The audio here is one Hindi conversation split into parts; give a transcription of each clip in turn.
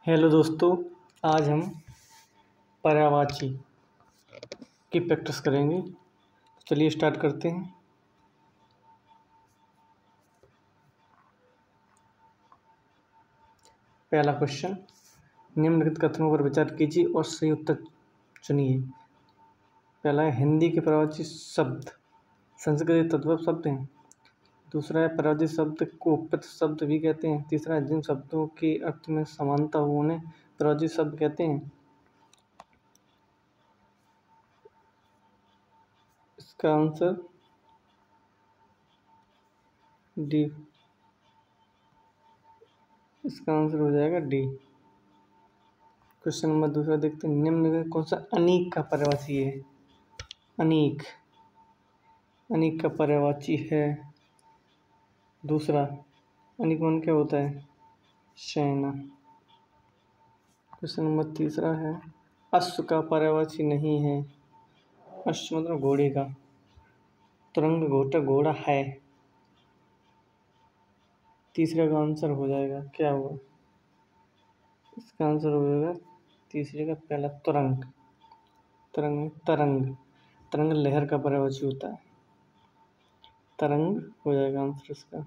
हेलो दोस्तों, आज हम पर्यायवाची की प्रैक्टिस करेंगे। चलिए स्टार्ट करते हैं। पहला क्वेश्चन, निम्नलिखित कथनों पर विचार कीजिए और सही उत्तर चुनिए। पहला है हिंदी के पर्यायवाची शब्द संस्कृत तद्भव शब्द हैं। दूसरा है पर्यायवाची शब्द को प्रतिशब्द भी कहते हैं। तीसरा है जिन शब्दों के अर्थ में समानता हो उन्हें पर्यायवाची शब्द कहते हैं। इसका आंसर डी। इसका आंसर हो जाएगा डी। क्वेश्चन नंबर दूसरा देखते हैं, निम्न में कौन सा अनीक का पर्यायवाची है। अनीक अनीक का पर्यायवाची है दूसरा। अनीक मन क्या होता है? शयना। क्वेश्चन नंबर तीसरा है, अश्व का पर्यायवाची नहीं है। अश्व मतलब घोड़े का। तुरंग घोटा घोड़ा है। तीसरे का आंसर हो जाएगा क्या हुआ? इसका आंसर हो जाएगा तीसरे का पहला तुरंग। तुरंग तरंग। तरंग लहर का पर्यायवाची होता है। तरंग हो जाएगा आंसर इसका।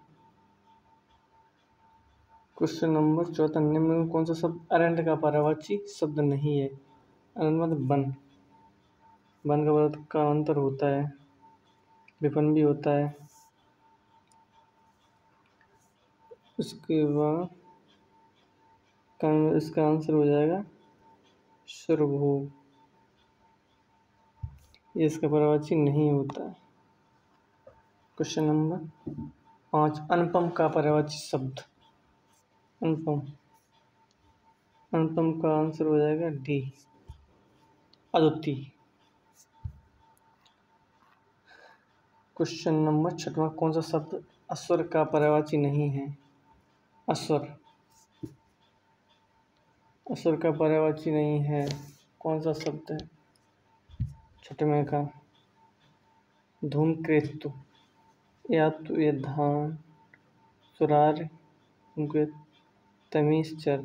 क्वेश्चन नंबर चौथा, निम्न में कौन सा शब्द अरण्य का पर्यायवाची शब्द नहीं है। अरण्य मतलब वन। वन का वर्ग का अंतर होता है, विपन्न भी होता है। उसके बाद इसका आंसर हो जाएगा सुरभु। ये इसका पर्यायवाची नहीं होता है। क्वेश्चन नंबर 5, अनुपम का पर्यायवाची शब्द। अनुपम अनुपम का आंसर हो जाएगा डी, अद्वितीय। क्वेश्चन नंबर 6, कौन सा शब्द अस्वर का पर्यायवाची नहीं है। अस्वर अस्वर का पर्यायवाची नहीं है। कौन सा शब्द है? 6वें का धूमकेतु, यातु ये धान, सुरार, तमीश्चर।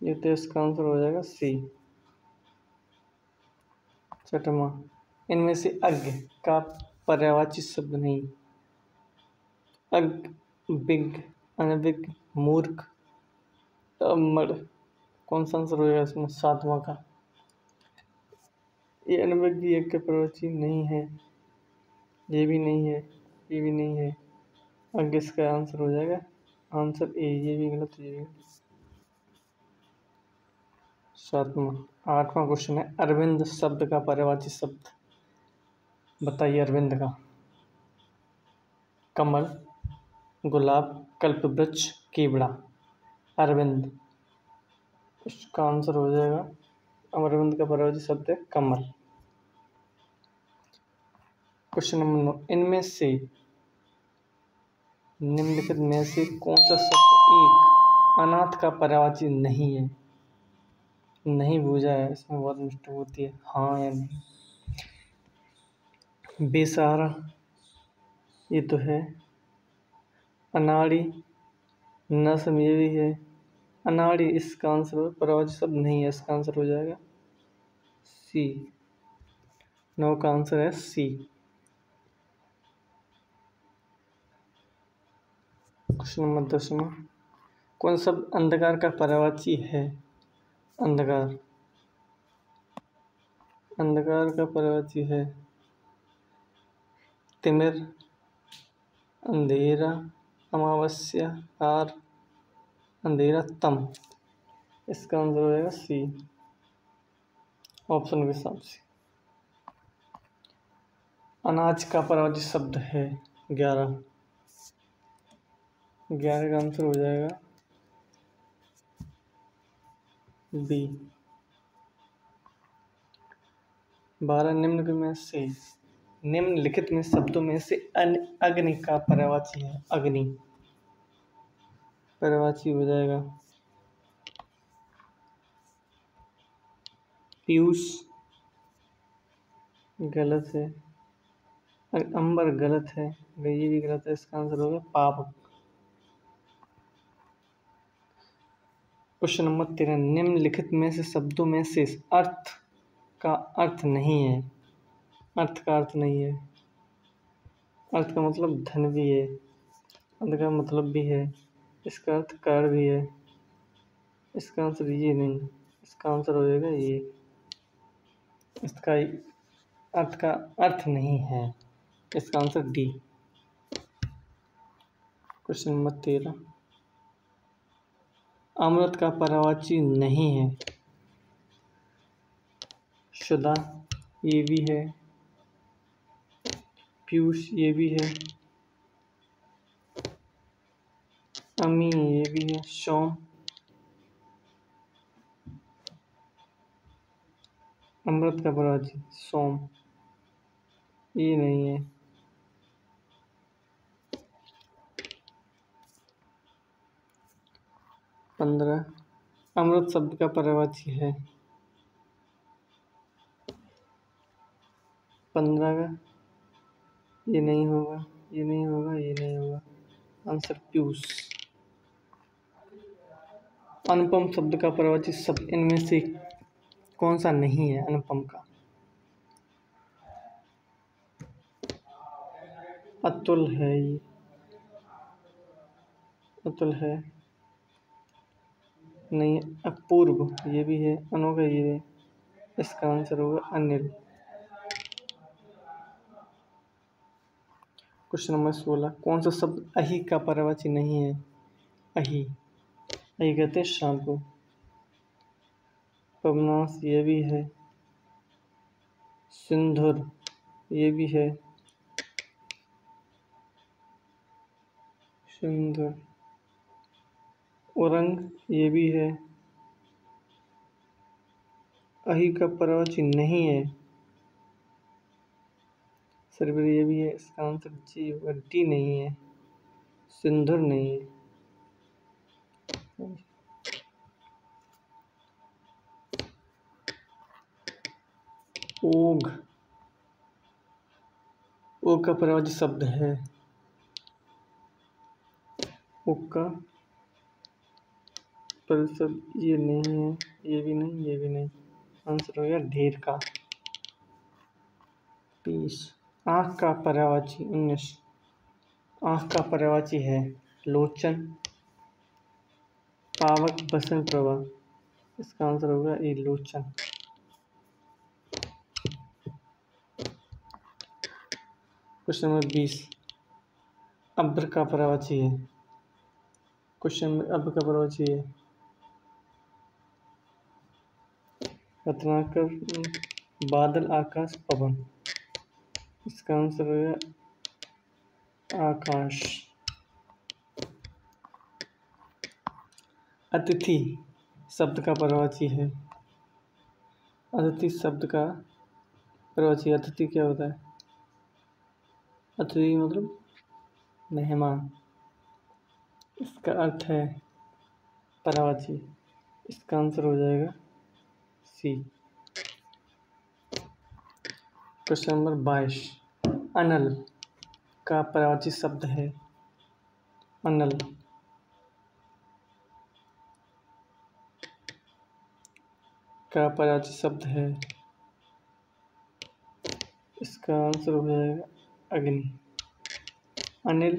ये तो इसका आंसर हो जाएगा सी। 6वां, इनमें से अज्ञ का पर्यायवाची शब्द नहीं। अज्ञ, विज्ञ, अनभिज्ञ, मूर्ख, अमड़। कौन सा आंसर हो जाएगा इसमें? 7वां का। ये अनभिज्ञ एक के पर्यायवाची नहीं है। ये भी नहीं है, ये भी नहीं है। अज्ञ इसका आंसर हो जाएगा आंसर ए। ये भी गलत, ये भी। 7वां। 8वां क्वेश्चन है, अरविंद शब्द का पर्यायवाची शब्द बताइए। अरविंद का कमल, गुलाब, कल्पवृक्ष, कीवड़ा। अरविंद इसका आंसर हो जाएगा, अरविंद का पर्यायवाची शब्द है कमल। क्वेश्चन नंबर 9, इनमें से निम्नलिखित में से कौन सा शब्द एक अनाथ का पर्यायवाची नहीं है। नहीं बूझा है, इसमें बहुत मिस्टेक होती है। हाँ या नहीं। बेसहारा ये तो है। अनाड़ी, नस्म ये भी है। अनाड़ी इसका आंसर पर्यायवाची शब्द नहीं है। इसका आंसर हो जाएगा सी। 9 का आंसर है सी। क्वेश्चन नंबर 10, कौन सा शब्द अंधकार का पर्यायवाची है। अंधकार अंधकार का पर्यायवाची है तिमिर, अंधेरा, अमावस्या, आर, अंधेरा, तम। इसका आंसर हो जाएगा सी, ऑप्शन के हिसाब से। अनाज का पर्यायवाची शब्द है 11। 11 का आंसर हो जाएगा बी। 12, निम्नलिखित में शब्दों में से अग्नि का पर्यायवाची है। अग्नि पर्यायवाची हो जाएगा पीयूष, गलत है। अंबर गलत है, ये भी गलत है। इसका आंसर होगा पाप। क्वेश्चन नंबर 13, निम्नलिखित में से शब्दों में से अर्थ का अर्थ नहीं है। अर्थ का अर्थ नहीं है। अर्थ का मतलब धन भी है, अर्थ का मतलब भी है, इसका अर्थ कार भी है। इसका आंसर ये नहीं, इसका आंसर हो जाएगा ये। इसका अर्थ का अर्थ नहीं है, इसका आंसर डी। क्वेश्चन नंबर 13, अमृत का पर्यायवाची नहीं है। शुदा ये भी है, पीयूष ये भी है, अमी ये भी है, सोम अमृत का पर्यायवाची सोम ये नहीं है। 15, अमृत शब्द का पर्यायवाची है। 15 का ये नहीं होगा, ये नहीं होगा, ये नहीं होगा, आंसर पीयूष। अनुपम शब्द का पर्यायवाची शब्द इनमें से कौन सा नहीं है? अनुपम का अतुल है, ये अतुल है नहीं, अपूर्व ये भी है, अनोखा ये है, इसका आंसर होगा अनिल। क्वेश्चन नंबर 16, कौन सा शब्द अहि का पर्यायवाची नहीं है? अहि अहि कहते हैं शाम को। पवनाश ये भी है, सिंधुर ये भी है, सिंधुर औरंग ये भी है, अहि का पर्यायवाची नहीं है। सरवर ये भी है, इसका आंसर जी होगा, डी नहीं है, सिंधुर नहीं है। ओघ ओघ का पर्यायवाची शब्द है। ओघ का परिशब्द ये नहीं है, ये भी नहीं, ये भी नहीं, आंसर हो गया ढेर का। 20, आँख का पर्यायवाची 19, आँख का पर्यायवाची है लोचन, पावक, बसन, प्रभा, इसका आंसर होगा ए लोचन। क्वेश्चन नंबर 20, अब्र का पर्यायवाची है। क्वेश्चन में अब्र का पर्यायवाची है रत्नाकर, बादल, आकाश, पवन, इसका आंसर होगा आकाश। अतिथि शब्द का पर्यायवाची है। अतिथि शब्द का पर्यायवाची, अतिथि क्या होता है? अतिथि मतलब मेहमान, इसका अर्थ है पर्यायवाची, इसका आंसर हो जाएगा सी। क्वेश्चन नंबर 22, अनल का पर्यायवाची शब्द है। अनल का पर्यायवाची शब्द है, इसका आंसर हो जाएगा अग्नि। अनिल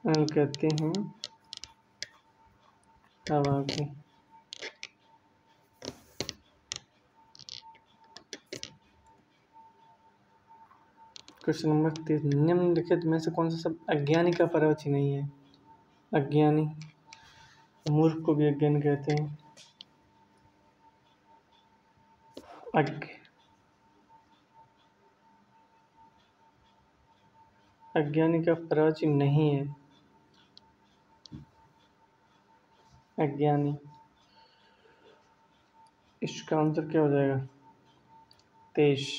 अनिल कहते हैं हवा को। क्वेश्चन नंबर 23, निम्नलिखित में से कौन सा शब्द अज्ञानी का पर्यायवाची नहीं है? अज्ञानी, मूर्ख को भी अज्ञानी कहते हैं। अज्ञानी का पर्यायवाची नहीं है। अज्ञानी, इसका आंसर क्या हो जाएगा? 23,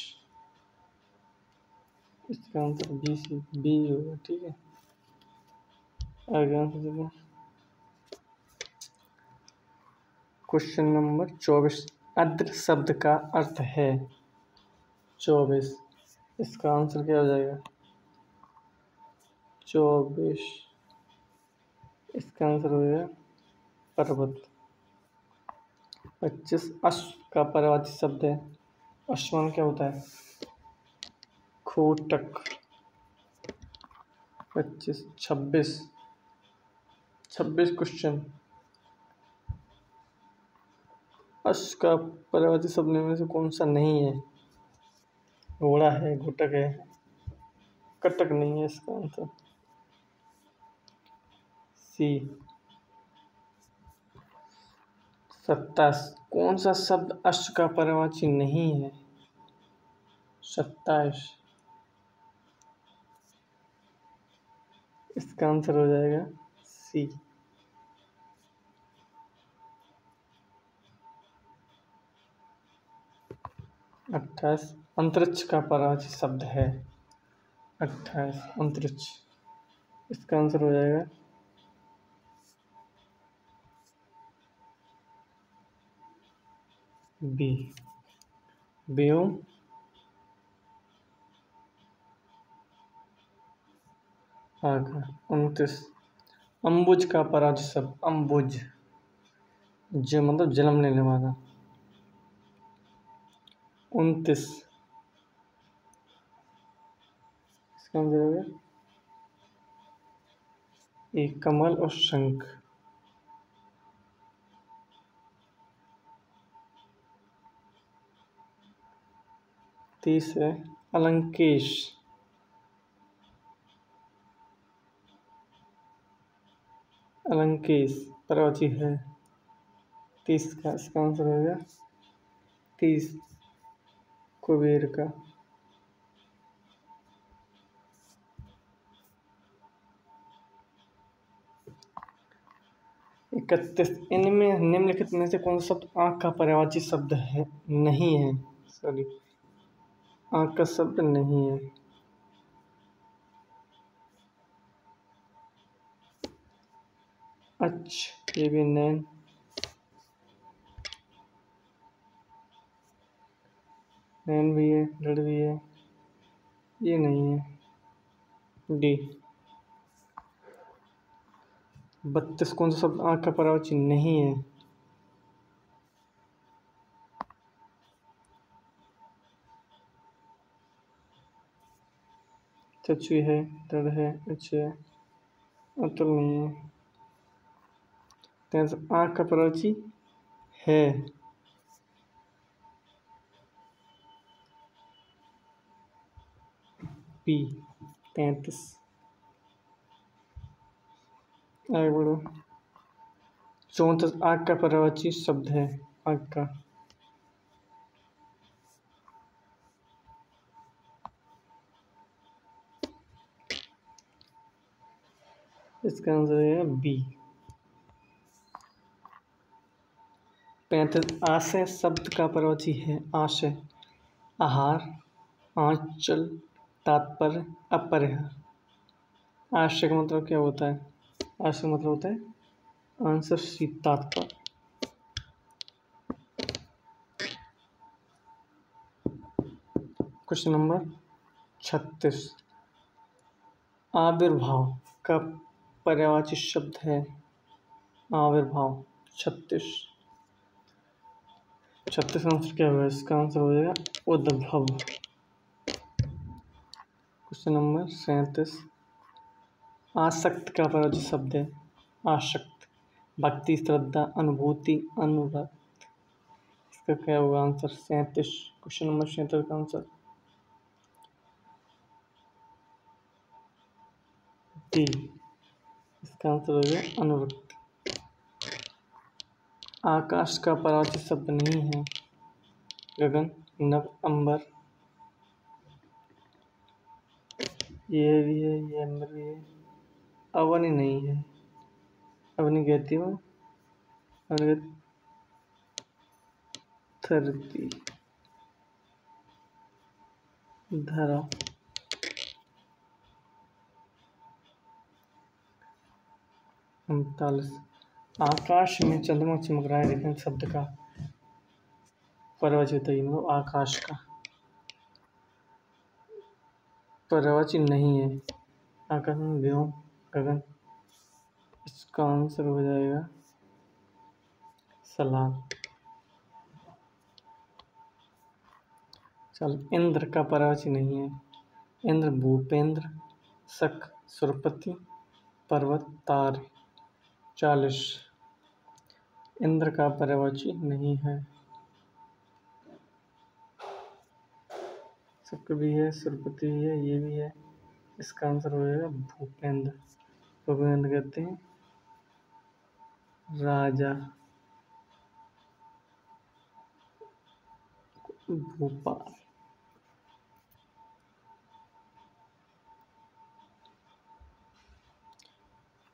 इसका आंसर बी होगा, ठीक है। आगे आंसर देखो। क्वेश्चन नंबर 24, अद्र शब्द का अर्थ है। 24, इसका आंसर क्या हो जाएगा? 24, इसका आंसर हो जाएगा पर्वत। 25 अश्व का पर्यायवाची शब्द है। अश्वन क्या होता है? खोटक। 25 26 क्वेश्चन। अश्व का पर्यायवाची शब्द में से कौन सा नहीं है? घोड़ा है, घोटक है, कटक नहीं है इसका आंसर। सी। 27 कौन सा शब्द अश्व का पर्यायवाची नहीं है? 27 इसका आंसर हो जाएगा सी। 28 अंतरिक्ष का पर्यायवाची शब्द है। 28 अंतरिक्ष इसका आंसर हो जाएगा बी। व्योम। आगे 29 अम्बुज का पर्यायवाची शब्द। अम्बुज जो मतलब जन्म लेने वाला। 29 इसका आंसर होगा एक कमल और शंख। 30 है अलंकेश। अलंकेश पर्यायवाची है। 30 का इसका आंसर होगा 30 कुबेर का। 31 इनमें निम्नलिखित में से कौन सा शब्द आँख का पर्यायवाची शब्द है? नहीं है। सॉरी, आँख का शब्द नहीं है। ये भी नैन। नैन भी है, ऋण भी है, ये नहीं है। डी। 32 कौन सा शब्द आँख का पर्यायवाची नहीं है? चचु है, दृढ़ है, अच्छे है, अतुल नहीं है। 33 आँख का पर्यायवाची है। पी। 33 आगे बढ़ो। 34 आँख का पर्यायवाची शब्द है। आँख का इसका आंसर है बी। 35 आशय शब्द का पर्यायवाची है। आशय आहार, आंचल, तात्पर्य, अपरिहार। आशय का मतलब क्या होता है? आशय का मतलब होता है आंसर सी तात्पर्य। क्वेश्चन नंबर 36 आविर्भाव का पर्यायवाची शब्द है। आविर्भाव 36 आंसर क्या होगा? इसका आंसर हो जाएगा उद्भव। क्वेश्चन नंबर 37 आसक्त का पर्यायवाची शब्द है। आसक्त भक्ति, श्रद्धा, अनुभूति, अनुरक्त। इसका क्या होगा आंसर? 37 क्वेश्चन नंबर 37 का आंसर डी। इसका आंसर हो गया अनुरक्त। आकाश का पर्यायवाची शब्द नहीं है। गगन, नभ, अंबर। ये भी है, ये अंबर भी है, अवनी नहीं है। अवनी कहती हो धरती, धरा। 39 आकाश में चंद्रमा चमक रहा है लेकिन शब्द का पर्यायवाची बताइए। मतलब आकाश का पर्यायवाची नहीं है। आकाश में व्योम, गगन। इसका आंसर हो जाएगा सलाल। चल, इंद्र का पर्यायवाची नहीं है। इंद्र भूपेंद्र, शक सुरपति, पर्वत तार। 40। इंद्र का पर्यायवाची नहीं है। शक भी है, सुरपति भी है, ये भी है। इसका आंसर हो जाएगा भूपेंद्र। भूपेंद्र कहते हैं राजा। भोपाल।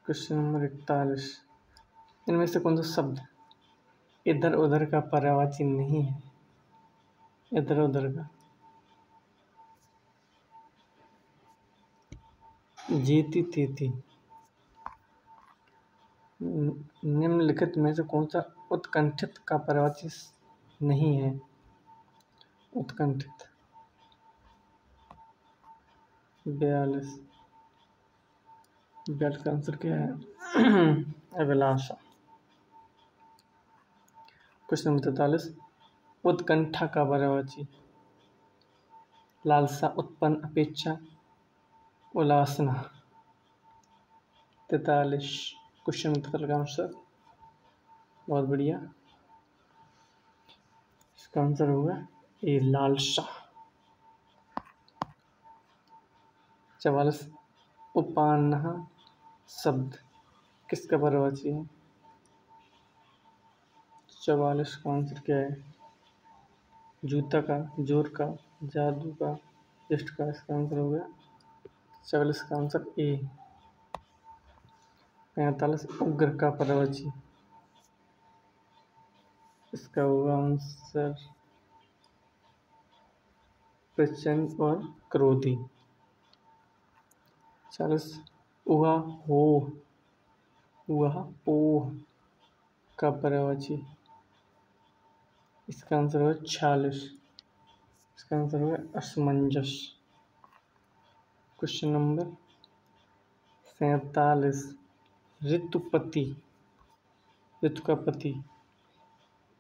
Question number 41। इनमें से कौन सा शब्द इधर उधर का पर्यायवाची नहीं है? इधर उधर का। जीती तीती। निम्नलिखित में से कौन सा उत्कंठित का पर्यायवाची नहीं है? उत्कंठित। 42। 42 का आंसर क्या है? अभिलाषा। Question number 43। उत्कंठा का पर्यायवाची। लालसा, उत्पन्न, अपेक्षा, उल्लासना। 43। क्वेश्चन नंबर 43 का आंसर। बहुत बढ़िया। इसका आंसर होगा ए लालसा। 44। उपान्ह शब्द किसका पर्यायवाची है? 44 का आंसर क्या है? जूता का, जोर का, जादू का, इष्ट का। इसका आंसर हो गया 44 का आंसर ए। 45। उग्र का पर्यायवाची। इसका होगा आंसर प्रचंड और क्रोधी। 40। उहा हो, उहा ओह का पर्यायवाची। इसका आंसर होगा 46। इसका आंसर होगा असमंजस। Question number 47। ऋतुपति, ऋतु का पति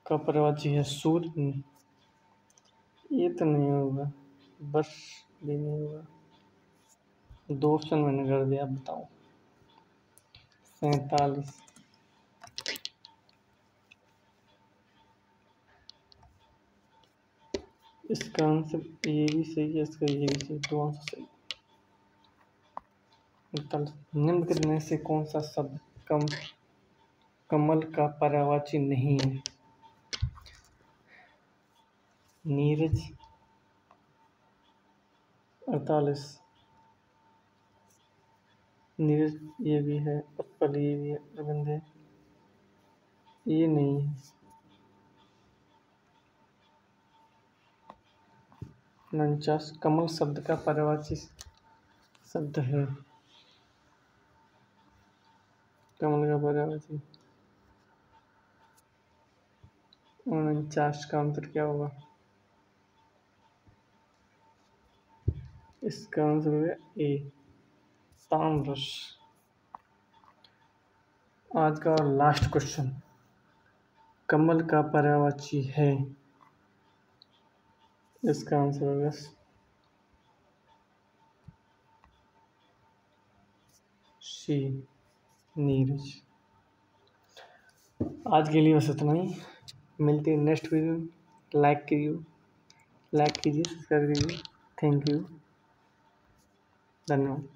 का पर्यायवाची है सूर्य। ये तो नहीं होगा, बस भी नहीं होगा। 2 ऑप्शन मैंने कर दिया, बताओ। 47। इसका आंसर ये भी सही है, इसका ये भी सही, 2 आंसर सही। 48। निम्नलिखित में से कौन सा शब्द कमल का पर्यायवाची नहीं है? नीरज। 48। नीरज ये भी है, उत्पल ये भी है, अरविंद है, ये नहीं है। 49। कमल शब्द का पर्यायवाची शब्द है। कमल का पर्यायवाची। 49 का आंसर क्या होगा? इसका आंसर हो गया ए ताम्रस। आज का लास्ट क्वेश्चन। कमल का पर्यायवाची है। इसका आंसर होगा सी नीरज। आज के लिए बस इतना ही। मिलते हैं नेक्स्ट वीडियो में। लाइक कीजिए, सब्सक्राइब कीजिए। थैंक यू, धन्यवाद।